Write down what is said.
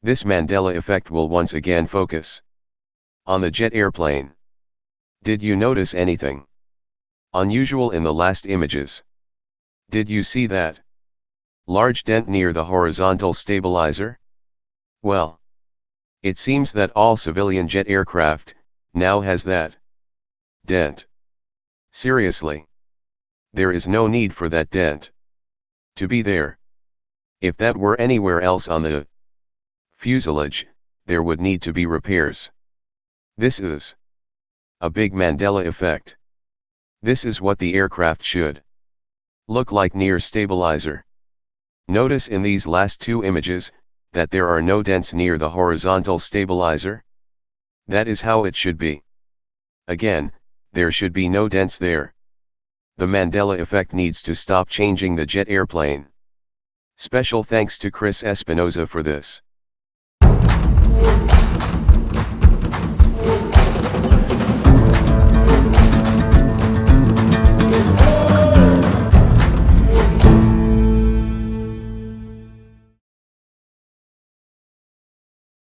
This Mandela effect will once again focus on the jet airplane. Did you notice anything unusual in the last images? Did you see that large dent near the horizontal stabilizer? Well, it seems that all civilian jet aircraft now has that dent. Seriously, there is no need for that dent to be there. If that were anywhere else on the fuselage, there would need to be repairs. This is a big Mandela effect. This is what the aircraft should look like near stabilizer. Notice in these last two images that there are no dents near the horizontal stabilizer. That is how it should be. Again, there should be no dents there. The Mandela effect needs to stop changing the jet airplane. Special thanks to Chris Espinoza for this.